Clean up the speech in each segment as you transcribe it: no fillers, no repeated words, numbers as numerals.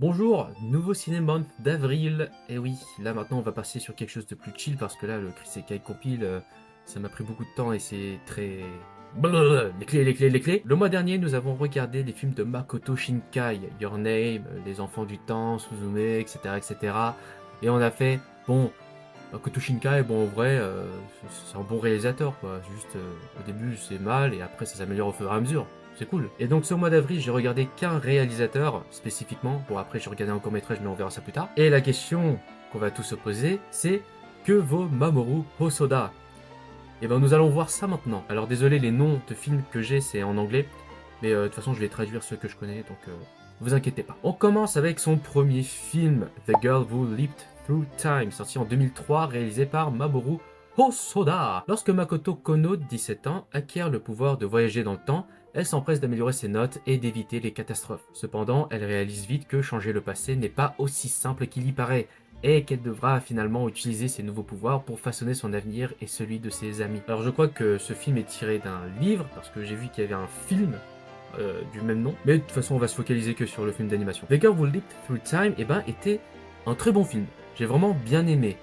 Bonjour, nouveau Cinémonth d'avril. Et oui, là maintenant on va passer sur quelque chose de plus chill parce que là le Chris Kai compile, ça m'a pris beaucoup de temps et c'est très... Blablabla, les clés, les clés, les clés. Le mois dernier, nous avons regardé les films de Makoto Shinkai, Your Name, Les Enfants du Temps, Suzume, etc., etc. Et cetera. Et on a fait, bon, Makoto Shinkai, bon en vrai, c'est un bon réalisateur quoi. Juste au début c'est mal et après ça s'améliore au fur et à mesure. C'est cool. Et donc ce mois d'avril, j'ai regardé qu'un réalisateur spécifiquement. Bon après j'ai regardé un court-métrage mais on verra ça plus tard. Et la question qu'on va tous se poser, c'est que vaut Mamoru Hosoda? Et ben nous allons voir ça maintenant. Alors désolé, les noms de films que j'ai c'est en anglais, mais de toute façon je vais traduire ceux que je connais, donc vous inquiétez pas. On commence avec son premier film, The Girl Who Leaped Through Time, sorti en 2003, réalisé par Mamoru Hosoda. Lorsque Makoto Kono, 17 ans, acquiert le pouvoir de voyager dans le temps, elle s'empresse d'améliorer ses notes et d'éviter les catastrophes. Cependant, elle réalise vite que changer le passé n'est pas aussi simple qu'il y paraît, et qu'elle devra finalement utiliser ses nouveaux pouvoirs pour façonner son avenir et celui de ses amis. Alors je crois que ce film est tiré d'un livre, parce que j'ai vu qu'il y avait un film du même nom, mais de toute façon on va se focaliser que sur le film d'animation. The Girl Who Leaped Through Time était un très bon film, j'ai vraiment bien aimé,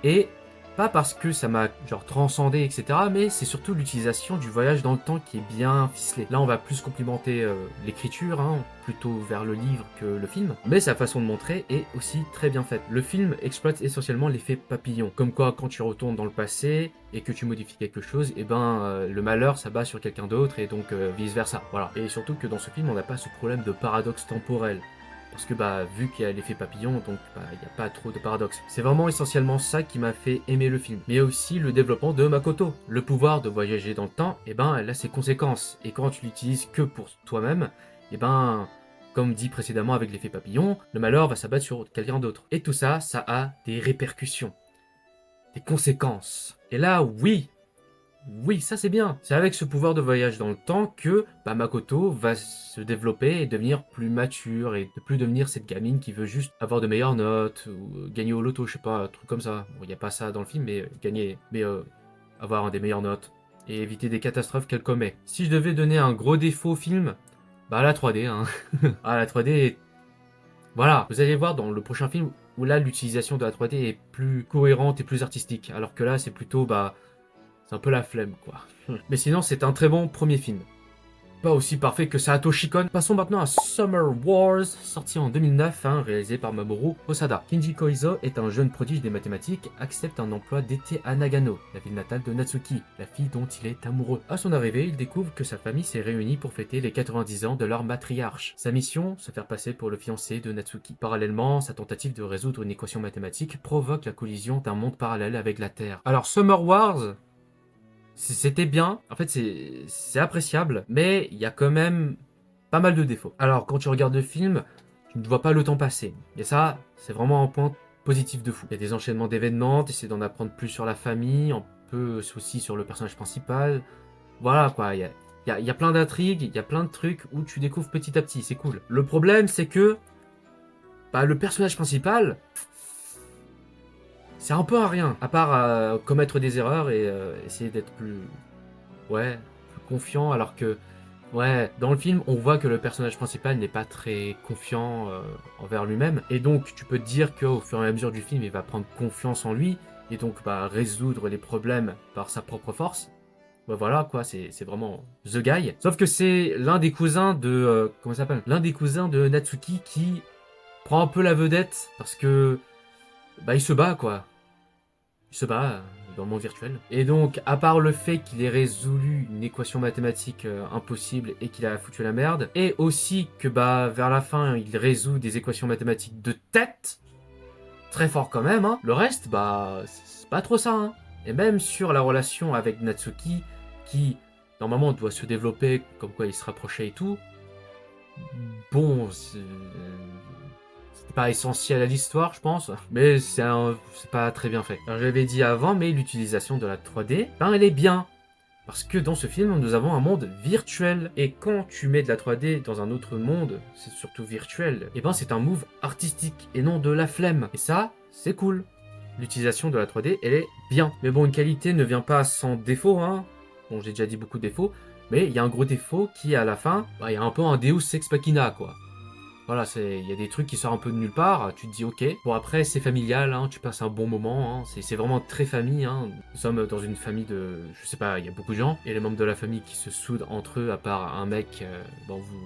et pas parce que ça m'a genre transcendé etc, mais c'est surtout l'utilisation du voyage dans le temps qui est bien ficelé. Là on va plus complimenter l'écriture, hein, plutôt vers le livre que le film, mais sa façon de montrer est aussi très bien faite. Le film exploite essentiellement l'effet papillon, comme quoi quand tu retournes dans le passé et que tu modifies quelque chose, et le malheur s'abat sur quelqu'un d'autre et donc vice versa. Voilà. Et surtout que dans ce film on n'a pas ce problème de paradoxe temporel. Parce que vu qu'il y a l'effet papillon, donc il n'y a pas trop de paradoxe. C'est vraiment essentiellement ça qui m'a fait aimer le film. Mais il y a aussi le développement de Makoto. Le pouvoir de voyager dans le temps, elle a ses conséquences. Et quand tu l'utilises que pour toi-même, comme dit précédemment avec l'effet papillon, le malheur va s'abattre sur quelqu'un d'autre. Et tout ça, ça a des répercussions, des conséquences. Et là, oui, ça c'est bien. C'est avec ce pouvoir de voyage dans le temps que Makoto va se développer et devenir plus mature et ne plus devenir cette gamine qui veut juste avoir de meilleures notes ou gagner au loto, je sais pas, un truc comme ça. Bon, il n'y a pas ça dans le film, mais avoir des meilleures notes et éviter des catastrophes qu'elle commet. Si je devais donner un gros défaut au film, la 3D, hein. La 3D, voilà. Vous allez voir dans le prochain film où là l'utilisation de la 3D est plus cohérente et plus artistique, alors que là c'est plutôt c'est un peu la flemme, quoi. Mais sinon, c'est un très bon premier film. Pas aussi parfait que Satoshi Kon. Passons maintenant à Summer Wars, sorti en 2009, réalisé par Mamoru Hosoda. Kinji Koizo est un jeune prodige des mathématiques, accepte un emploi d'été à Nagano, la ville natale de Natsuki, la fille dont il est amoureux. À son arrivée, il découvre que sa famille s'est réunie pour fêter les 90 ans de leur matriarche. Sa mission, se faire passer pour le fiancé de Natsuki. Parallèlement, sa tentative de résoudre une équation mathématique provoque la collision d'un monde parallèle avec la Terre. Alors Summer Wars, c'était bien, en fait c'est appréciable, mais il y a quand même pas mal de défauts. Alors quand tu regardes le film, tu ne vois pas le temps passer. Et ça, c'est vraiment un point positif de fou. Il y a des enchaînements d'événements, tu essaies d'en apprendre plus sur la famille, un peu aussi sur le personnage principal. Voilà quoi, il y a plein d'intrigues, il y a plein de trucs où tu découvres petit à petit, c'est cool. Le problème c'est que le personnage principal, c'est un peu un rien, à part commettre des erreurs et essayer d'être plus confiant, alors que, dans le film, on voit que le personnage principal n'est pas très confiant envers lui-même, et donc tu peux te dire qu'au fur et à mesure du film, il va prendre confiance en lui, et donc résoudre les problèmes par sa propre force. Voilà quoi, c'est vraiment The Guy. Sauf que c'est l'un des cousins de... comment ça s'appelle? L'un des cousins de Natsuki qui prend un peu la vedette, parce que... il se bat quoi. Il se bat dans le monde virtuel. Et donc, à part le fait qu'il ait résolu une équation mathématique impossible et qu'il a foutu la merde, et aussi que vers la fin, il résout des équations mathématiques de tête, très fort quand même, le reste, c'est pas trop ça, Et même sur la relation avec Natsuki, qui, normalement, doit se développer, comme quoi il se rapprochait et tout, bon, c'est pas essentiel à l'histoire, je pense, mais c'est pas très bien fait. Alors, j'avais dit avant, mais l'utilisation de la 3D, elle est bien. Parce que dans ce film, nous avons un monde virtuel. Et quand tu mets de la 3D dans un autre monde, c'est surtout virtuel, c'est un move artistique et non de la flemme. Et ça, c'est cool. L'utilisation de la 3D, elle est bien. Mais bon, une qualité ne vient pas sans défaut, Bon, j'ai déjà dit beaucoup de défauts, mais il y a un gros défaut qui, à la fin, il y a un peu un Deus Ex Machina, quoi. Voilà, il y a des trucs qui sortent un peu de nulle part, tu te dis ok. Bon après c'est familial, hein, tu passes un bon moment, hein, c'est vraiment très famille. Hein. Nous sommes dans une famille de, je sais pas, il y a beaucoup de gens, et les membres de la famille qui se soudent entre eux, à part un mec, bon vous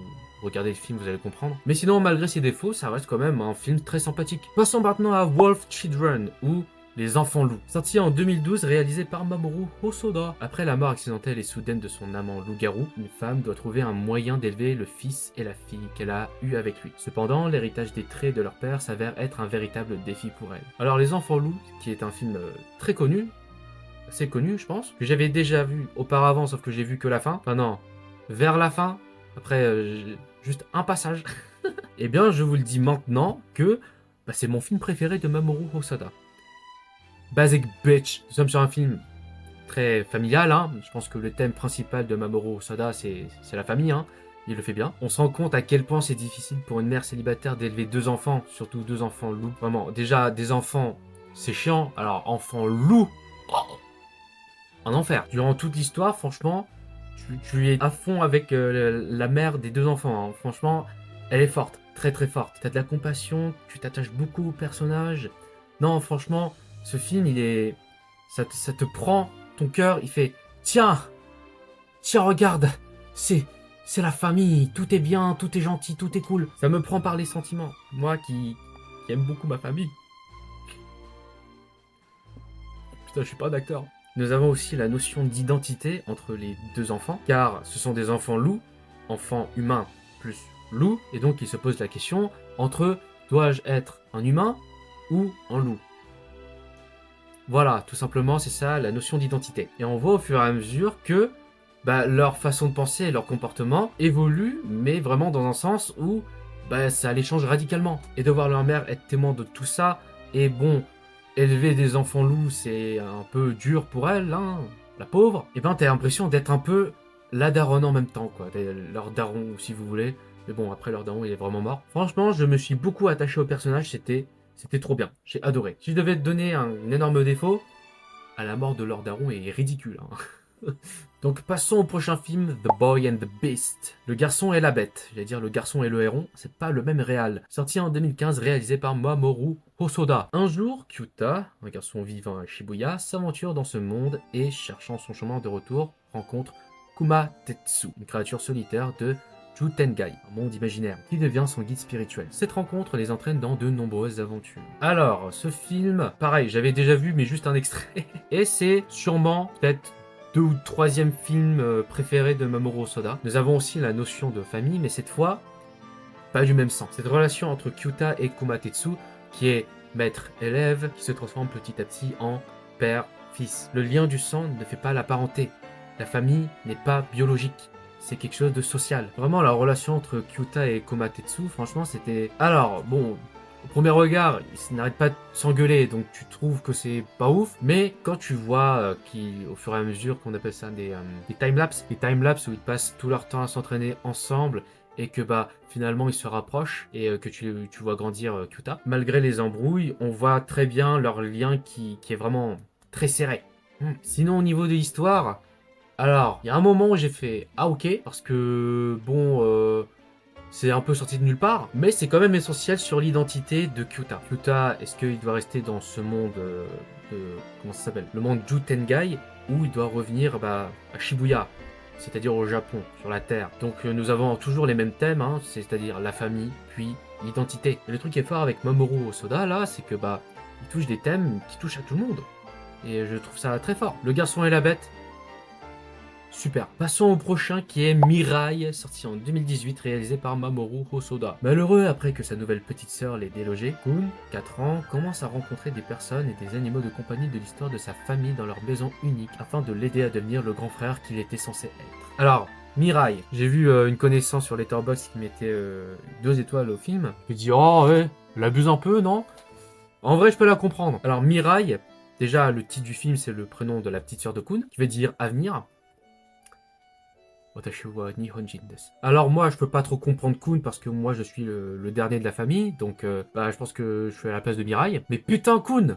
regardez le film, vous allez comprendre. Mais sinon malgré ses défauts, ça reste quand même un film très sympathique. Passons maintenant à Wolf Children, ou Les Enfants Loups, sorti en 2012, réalisé par Mamoru Hosoda. Après la mort accidentelle et soudaine de son amant loup-garou, une femme doit trouver un moyen d'élever le fils et la fille qu'elle a eu avec lui. Cependant, l'héritage des traits de leur père s'avère être un véritable défi pour elle. Alors Les Enfants Loups, qui est un film très connu, assez connu je pense, que j'avais déjà vu auparavant, sauf que j'ai vu que la fin. Enfin non, vers la fin, après juste un passage. Eh bien je vous le dis maintenant que c'est mon film préféré de Mamoru Hosoda. Basic Bitch. Nous sommes sur un film très familial, hein. Je pense que le thème principal de Mamoru Hosoda, c'est la famille, hein. Il le fait bien. On se rend compte à quel point c'est difficile pour une mère célibataire d'élever 2 enfants, surtout 2 enfants loups. Vraiment, déjà, des enfants, c'est chiant. Alors, enfants loups, un enfer. Durant toute l'histoire, franchement, tu es à fond avec la mère des 2 enfants, hein. Franchement, elle est forte, très très forte. T'as de la compassion, tu t'attaches beaucoup au personnage. Non, franchement, ce film, ça te prend ton cœur, il fait tiens, regarde, c'est la famille, tout est bien, tout est gentil, tout est cool. Ça me prend par les sentiments. Moi qui aime beaucoup ma famille. Putain, je suis pas un acteur. Nous avons aussi la notion d'identité entre les 2 enfants, car ce sont des enfants loups, enfants humains plus loups, et donc il se pose la question entre dois-je être un humain ou un loup? Voilà, tout simplement, c'est ça la notion d'identité. Et on voit au fur et à mesure que leur façon de penser et leur comportement évoluent, mais vraiment dans un sens où ça les change radicalement. Et de voir leur mère être témoin de tout ça, et bon, élever des enfants loups, c'est un peu dur pour elle, hein, la pauvre. Et t'as l'impression d'être un peu la daronne en même temps, quoi. Leur daron, si vous voulez. Mais bon, après, leur daron, il est vraiment mort. Franchement, je me suis beaucoup attaché au personnage, c'était trop bien, j'ai adoré. Si je devais te donner un énorme défaut, la mort de Lord Daron est ridicule. Hein. Donc passons au prochain film, The Boy and the Beast. Le garçon et la bête. J'allais dire le garçon et le héron, c'est pas le même réal. Sorti en 2015, réalisé par Mamoru Hosoda. Un jour, Kyuta, un garçon vivant à Shibuya, s'aventure dans ce monde et, cherchant son chemin de retour, rencontre Kuma Tetsu, une créature solitaire de Jutengai, un monde imaginaire, qui devient son guide spirituel. Cette rencontre les entraîne dans de nombreuses aventures. Alors, ce film, pareil, j'avais déjà vu, mais juste un extrait. Et c'est sûrement, peut-être, 2 ou 3e film préféré de Mamoru Hosoda. Nous avons aussi la notion de famille, mais cette fois, pas du même sens. Cette relation entre Kyuta et Kumatetsu, qui est maître-élève, qui se transforme petit à petit en père-fils. Le lien du sang ne fait pas la parenté. La famille n'est pas biologique. C'est quelque chose de social. Vraiment, la relation entre Kyuta et Kumatetsu, franchement, c'était... Alors, bon, au premier regard, ils n'arrêtent pas de s'engueuler, donc tu trouves que c'est pas ouf. Mais quand tu vois au fur et à mesure qu'on appelle ça des timelapses où ils passent tout leur temps à s'entraîner ensemble et que finalement ils se rapprochent et que tu vois grandir Kyuta. Malgré les embrouilles, on voit très bien leur lien qui est vraiment très serré. Sinon, au niveau de l'histoire... Alors, il y a un moment où j'ai fait « Ah ok », parce que, bon, c'est un peu sorti de nulle part, mais c'est quand même essentiel sur l'identité de Kyuta. Kyuta, est-ce qu'il doit rester dans ce monde comment ça s'appelle? Le monde Jutengai, ou il doit revenir à Shibuya, c'est-à-dire au Japon, sur la Terre. Donc nous avons toujours les mêmes thèmes, hein, c'est-à-dire la famille, puis l'identité. Et le truc qui est fort avec Mamoru Hosoda, là, c'est que, il touche des thèmes qui touchent à tout le monde. Et je trouve ça très fort. Le garçon et la bête, super. Passons au prochain qui est Mirai, sorti en 2018, réalisé par Mamoru Hosoda. Malheureux après que sa nouvelle petite sœur l'ait délogé, Kun, 4 ans, commence à rencontrer des personnes et des animaux de compagnie de l'histoire de sa famille dans leur maison unique afin de l'aider à devenir le grand frère qu'il était censé être. Alors, Mirai, j'ai vu une connaissance sur Letterboxd qui mettait 2 étoiles au film. Je dis oh ouais, elle abuse un peu, non? En vrai, je peux la comprendre. Alors Mirai, déjà le titre du film c'est le prénom de la petite sœur de Kun, qui veut dire avenir. Alors moi je peux pas trop comprendre Kun parce que moi je suis le dernier de la famille, donc je pense que je suis à la place de Mirai. Mais putain Kun,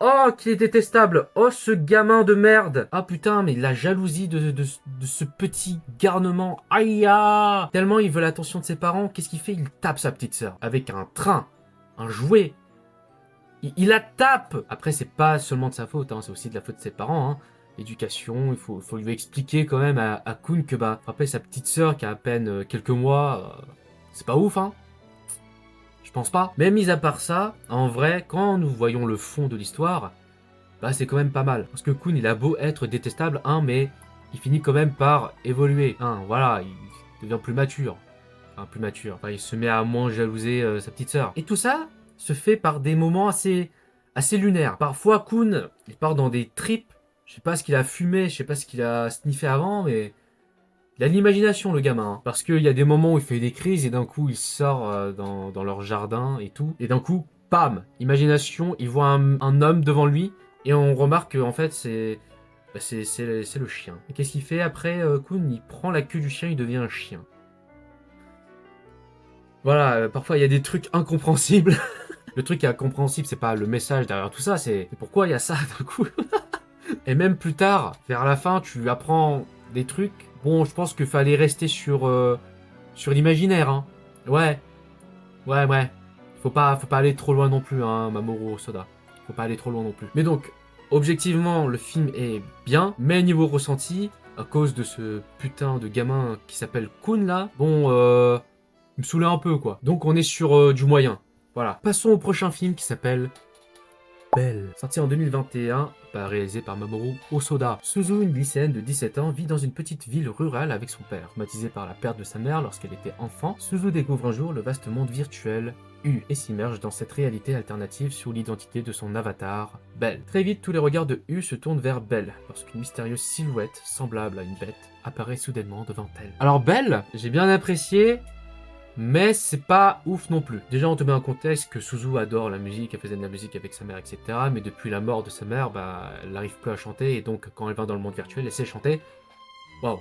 Oh, qu'il est détestable. Oh, ce gamin de merde. Ah putain, mais la jalousie de ce petit garnement. Aïe ah. Tellement il veut l'attention de ses parents, qu'est-ce qu'il fait? Il tape sa petite sœur avec un train, un jouet. Il la tape. Après, c'est pas seulement de sa faute, hein, c'est aussi de la faute de ses parents. Hein. Éducation, il faut lui expliquer quand même à Kun que frapper sa petite sœur qui a à peine quelques mois, c'est pas ouf, hein. Je pense pas. Mais mis à part ça, en vrai, quand nous voyons le fond de l'histoire, c'est quand même pas mal. Parce que Kun, il a beau être détestable, hein, mais il finit quand même par évoluer. Hein, voilà, il devient plus mature. Enfin, plus mature. Enfin, il se met à moins jalouser sa petite sœur. Et tout ça se fait par des moments assez lunaires. Parfois, Kun, il part dans des trips. Je sais pas ce qu'il a fumé, je sais pas ce qu'il a sniffé avant, mais il a de l'imagination, le gamin. Hein. Parce qu'il y a des moments où il fait des crises et d'un coup, il sort dans leur jardin et tout. Et d'un coup, pam, imagination, il voit un homme devant lui et on remarque qu'en fait, c'est le chien. Et qu'est-ce qu'il fait après, Kun? Il prend la queue du chien, il devient un chien. Voilà, parfois il y a des trucs incompréhensibles. Le truc qui est incompréhensible, c'est pas le message derrière tout ça, c'est pourquoi il y a ça d'un coup. Et même plus tard, vers la fin, tu apprends des trucs. Bon, je pense qu'il fallait rester sur l'imaginaire, hein. Ouais. Faut pas aller trop loin non plus, hein, Mamoru Hosoda. Faut pas aller trop loin non plus. Mais donc, objectivement, le film est bien, mais niveau ressenti, à cause de ce putain de gamin qui s'appelle Kun là, bon, il me saoulait un peu, quoi. Donc on est sur du moyen. Voilà. Passons au prochain film qui s'appelle Belle. Sorti en 2021, réalisé par Mamoru Hosoda. Suzu, une lycéenne de 17 ans, vit dans une petite ville rurale avec son père. Traumatisée par la perte de sa mère lorsqu'elle était enfant, Suzu découvre un jour le vaste monde virtuel U et s'immerge dans cette réalité alternative sur l'identité de son avatar, Belle. Très vite, tous les regards de U se tournent vers Belle, lorsqu'une mystérieuse silhouette, semblable à une bête, apparaît soudainement devant elle. Alors Belle, j'ai bien apprécié, mais c'est pas ouf non plus. Déjà, on te met en contexte que Suzu adore la musique, elle faisait de la musique avec sa mère, etc. Mais depuis la mort de sa mère, elle n'arrive plus à chanter, et donc quand elle va dans le monde virtuel, elle sait chanter. Waouh,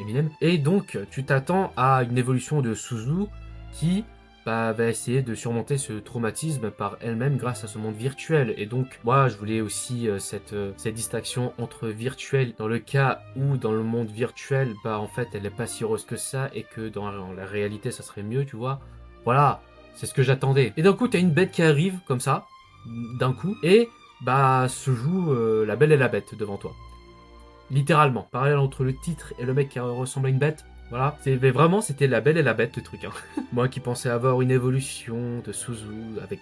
Eminem. Et donc, tu t'attends à une évolution de Suzu qui va essayer de surmonter ce traumatisme par elle-même grâce à ce monde virtuel. Et donc, moi, je voulais aussi cette distinction entre virtuel, dans le cas où dans le monde virtuel, en fait, elle n'est pas si heureuse que ça, et que dans la réalité, ça serait mieux, tu vois. Voilà, c'est ce que j'attendais. Et d'un coup, t'as une bête qui arrive, comme ça, d'un coup, et se joue la belle et la bête devant toi. Littéralement. Parallèle entre le titre et le mec qui ressemble à une bête. Voilà. C'était la belle et la bête, le truc. Hein. Moi qui pensais avoir une évolution de Suzu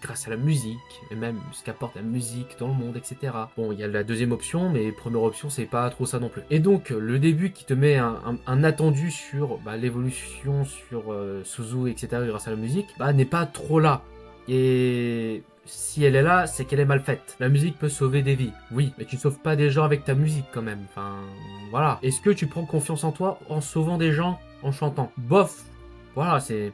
grâce à la musique, et même ce qu'apporte la musique dans le monde, etc. Bon, il y a la deuxième option, mais première option, c'est pas trop ça non plus. Et donc, le début qui te met un attendu sur l'évolution, sur Suzu, etc., grâce à la musique, n'est pas trop là. Et si elle est là, c'est qu'elle est mal faite. La musique peut sauver des vies, oui, mais tu ne sauves pas des gens avec ta musique quand même. Enfin, voilà. Est-ce que tu prends confiance en toi en sauvant des gens en chantant? Bof. Voilà, c'est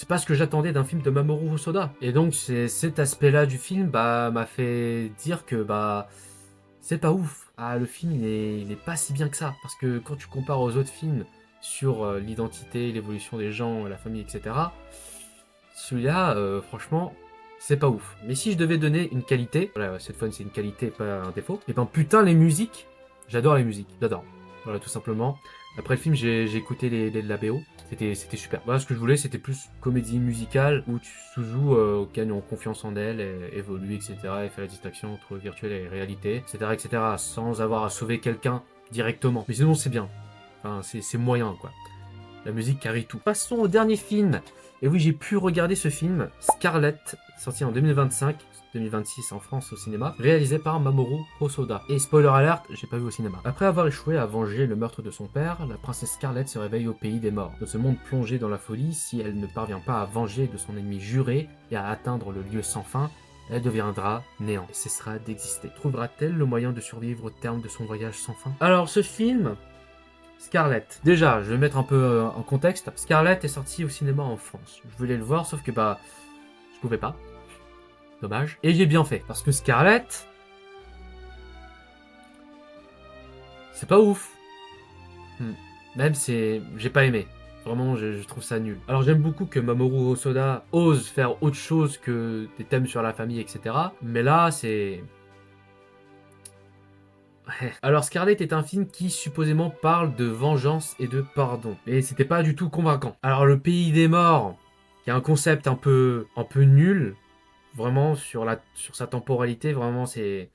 pas ce que j'attendais d'un film de Mamoru Hosoda. Et donc, cet aspect-là du film m'a fait dire que c'est pas ouf. Le film il est pas si bien que ça, parce que quand tu compares aux autres films sur l'identité, l'évolution des gens, la famille, etc. Celui-là, franchement, c'est pas ouf. Mais si je devais donner une qualité, voilà, cette fois c'est une qualité, pas un défaut, et putain les musiques, j'adore les musiques, j'adore. Voilà, tout simplement. Après le film, j'ai écouté la BO, c'était super. Voilà, ce que je voulais, c'était plus comédie musicale, où Suzu gagne en confiance en elle, évolue, etc., et fait la distinction entre virtuel et réalité, etc., sans avoir à sauver quelqu'un directement. Mais sinon, c'est bien. Enfin, c'est moyen, quoi. La musique carry tout. Passons au dernier film. Et oui, j'ai pu regarder ce film, Scarlett, sorti en 2025-2026 en France au cinéma, réalisé par Mamoru Hosoda. Et spoiler alert, j'ai pas vu au cinéma. Après avoir échoué à venger le meurtre de son père, la princesse Scarlett se réveille au pays des morts. Dans ce monde plongé dans la folie, si elle ne parvient pas à venger de son ennemi juré et à atteindre le lieu sans fin, elle deviendra néant et cessera d'exister. Trouvera-t-elle le moyen de survivre au terme de son voyage sans fin? Alors ce film, Scarlett. Déjà, je vais mettre un peu en contexte. Scarlett est sorti au cinéma en France. Je voulais le voir, sauf que je pouvais pas. Dommage. Et j'ai bien fait, parce que Scarlett, c'est pas ouf. Même j'ai pas aimé. Vraiment, je trouve ça nul. Alors j'aime beaucoup que Mamoru Hosoda ose faire autre chose que des thèmes sur la famille, etc. Mais là, c'est Alors Scarlett est un film qui supposément parle de vengeance et de pardon. Mais c'était pas du tout convaincant. Alors le pays des morts, qui est un concept un peu nul, vraiment sur sa temporalité, vraiment c'est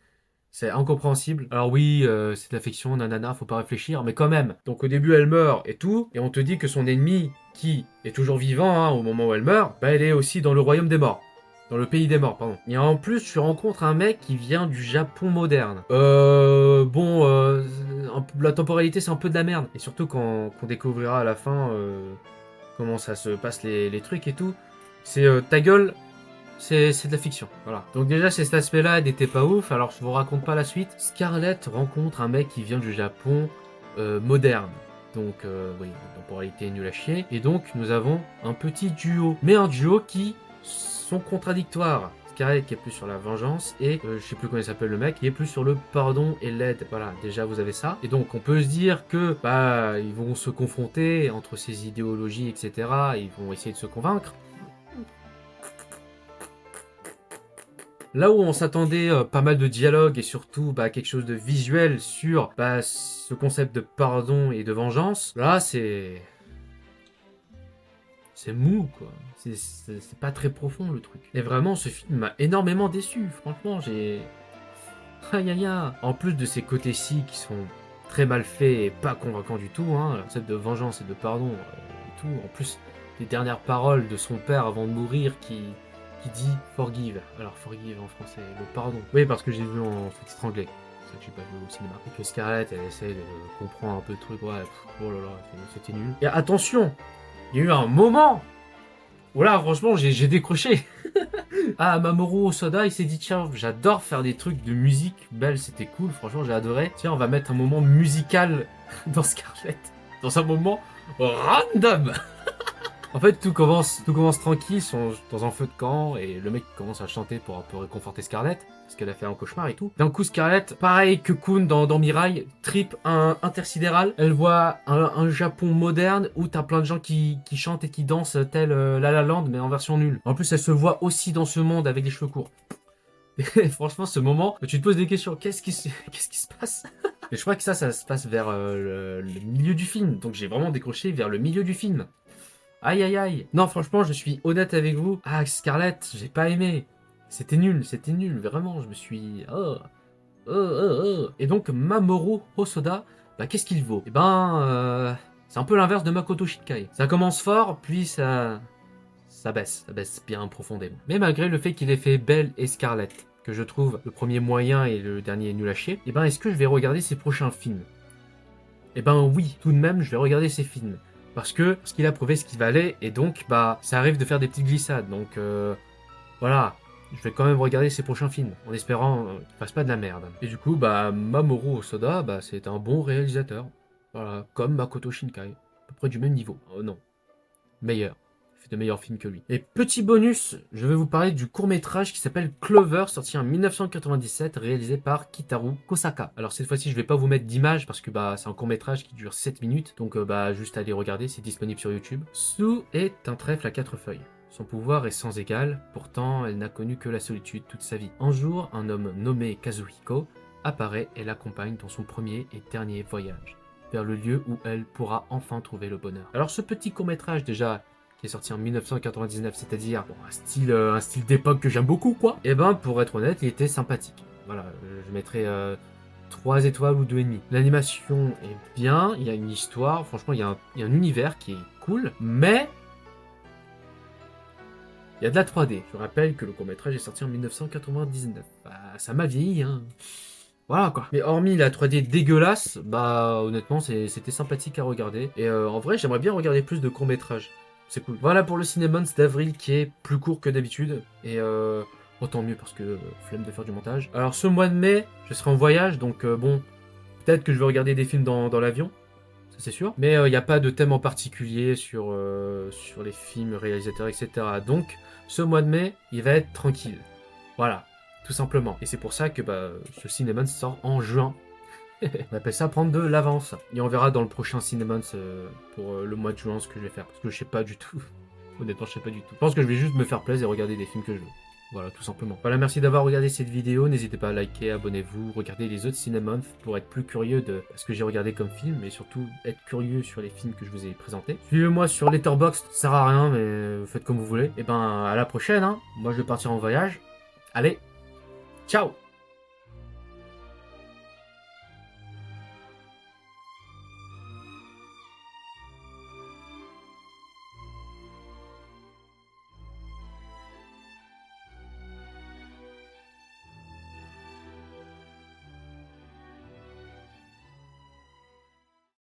incompréhensible. Alors oui, c'est de la fiction, nanana, faut pas réfléchir, mais quand même. Donc au début elle meurt et tout, et on te dit que son ennemi, qui est toujours vivant hein, au moment où elle meurt, bah elle est aussi dans le royaume des morts. Dans le pays des morts, pardon. Et en plus, tu rencontres un mec qui vient du Japon moderne. La temporalité, c'est un peu de la merde. Et surtout quand on découvrira à la fin comment ça se passe les trucs et tout. C'est ta gueule, c'est de la fiction, voilà. Donc déjà, c'est cet aspect-là n'était pas ouf, alors je vous raconte pas la suite. Scarlett rencontre un mec qui vient du Japon moderne. Donc, oui, la temporalité est nulle à chier. Et donc, nous avons un petit duo. Mais un duo qui sont contradictoires. Scarlett qui est plus sur la vengeance et je sais plus comment il s'appelle le mec qui est plus sur le pardon et l'aide. Voilà, déjà vous avez ça. Et donc on peut se dire que bah ils vont se confronter entre ces idéologies, etc. Ils vont essayer de se convaincre. Là où on s'attendait pas mal de dialogue et surtout bah, quelque chose de visuel sur bah, ce concept de pardon et de vengeance, là c'est mou quoi. C'est pas très profond le truc. Et vraiment ce film m'a énormément déçu. Franchement j'ai... Aïe aïe aïe. En plus de ces côtés-ci qui sont très mal faits et pas convaincants du tout, hein, le concept de vengeance et de pardon et tout. En plus les dernières paroles de son père avant de mourir qui dit forgive. Alors forgive en français, le pardon. Oui, parce que j'ai vu en sous-titre anglais. C'est ça que j'ai pas vu au cinéma. Et que Scarlett, elle essaie de comprendre un peu le truc. Ouais, oh là là, c'était nul. Et attention, il y a eu un moment où là, franchement, j'ai décroché. Ah, Mamoru Hosoda, il s'est dit tiens, j'adore faire des trucs de musique belle, c'était cool. Franchement, j'ai adoré. Tiens, on va mettre un moment musical dans Scarlett. Dans un moment random. En fait, tout commence tranquille, ils sont dans un feu de camp, et le mec commence à chanter pour un peu réconforter Scarlett, parce qu'elle a fait un cauchemar et tout. D'un coup, Scarlett, pareil que Kun dans Mirai, trip un intersidéral. Elle voit un Japon moderne, où t'as plein de gens qui chantent et qui dansent, tel La La Land, mais en version nulle. En plus, elle se voit aussi dans ce monde avec les cheveux courts. Et franchement, ce moment, tu te poses des questions, qu'est-ce qui se passe? Et je crois que ça se passe vers le milieu du film, donc j'ai vraiment décroché vers le milieu du film. Aïe aïe aïe. Non, franchement, je suis honnête avec vous. Ah, Scarlett, j'ai pas aimé. C'était nul, vraiment. Je me suis... Et donc, Mamoru Hosoda, bah, qu'est-ce qu'il vaut? Eh ben, c'est un peu l'inverse de Makoto Shinkai. Ça commence fort, puis ça baisse bien profondément. Mais malgré le fait qu'il ait fait Belle et Scarlett, que je trouve le premier moyen et le dernier nul à chier, eh ben, est-ce que je vais regarder ses prochains films? Eh ben oui, tout de même, je vais regarder ses films. Parce qu'il a prouvé ce qu'il valait, et donc, bah, ça arrive de faire des petites glissades. Donc, voilà, je vais quand même regarder ses prochains films, en espérant qu'il fasse pas de la merde. Et du coup, bah, Mamoru Hosoda, bah, c'est un bon réalisateur. Voilà, comme Makoto Shinkai, à peu près du même niveau. Oh non, meilleur. Il fait de meilleurs films que lui. Et petit bonus, je vais vous parler du court-métrage qui s'appelle Clover, sorti en 1997, réalisé par Kitaru Kosaka. Alors cette fois-ci, je vais pas vous mettre d'image parce que bah c'est un court-métrage qui dure 7 minutes, donc bah juste aller regarder, c'est disponible sur YouTube. Sue est un trèfle à 4 feuilles. Son pouvoir est sans égal, pourtant elle n'a connu que la solitude toute sa vie. Un jour, un homme nommé Kazuhiko apparaît et l'accompagne dans son premier et dernier voyage, vers le lieu où elle pourra enfin trouver le bonheur. Alors ce petit court-métrage déjà, qui est sorti en 1999, c'est-à-dire bon, un style d'époque que j'aime beaucoup, quoi. Et ben, pour être honnête, il était sympathique. Voilà, je mettrais 3 étoiles ou 2,5. L'animation est bien, il y a une histoire, franchement, il y a un univers qui est cool, mais il y a de la 3D. Je rappelle que le court-métrage est sorti en 1999. Bah, ça m'a vieilli, hein. Voilà quoi. Mais hormis la 3D dégueulasse, bah honnêtement c'était sympathique à regarder. Et en vrai j'aimerais bien regarder plus de courts-métrages. C'est cool. Voilà pour le Cinémons d'avril qui est plus court que d'habitude. Et autant mieux parce que flemme de faire du montage. Alors ce mois de mai, je serai en voyage, donc bon, peut-être que je vais regarder des films dans l'avion, ça c'est sûr. Mais il n'y a pas de thème en particulier sur les films, réalisateurs, etc. Donc ce mois de mai, il va être tranquille. Voilà, tout simplement. Et c'est pour ça que bah, ce Cinémons sort en juin. On appelle ça prendre de l'avance. Et on verra dans le prochain Cinémons pour le mois de juin ce que je vais faire. Parce que je sais pas du tout. Honnêtement, je sais pas du tout. Je pense que je vais juste me faire plaisir et regarder des films que je veux. Voilà, tout simplement. Voilà, merci d'avoir regardé cette vidéo. N'hésitez pas à liker, abonnez-vous, regardez les autres Cinemonth pour être plus curieux de ce que j'ai regardé comme film et surtout être curieux sur les films que je vous ai présentés. Suivez-moi sur Letterboxd, ça sert à rien, mais faites comme vous voulez. Et ben, à la prochaine, hein. Moi, je vais partir en voyage. Allez, ciao!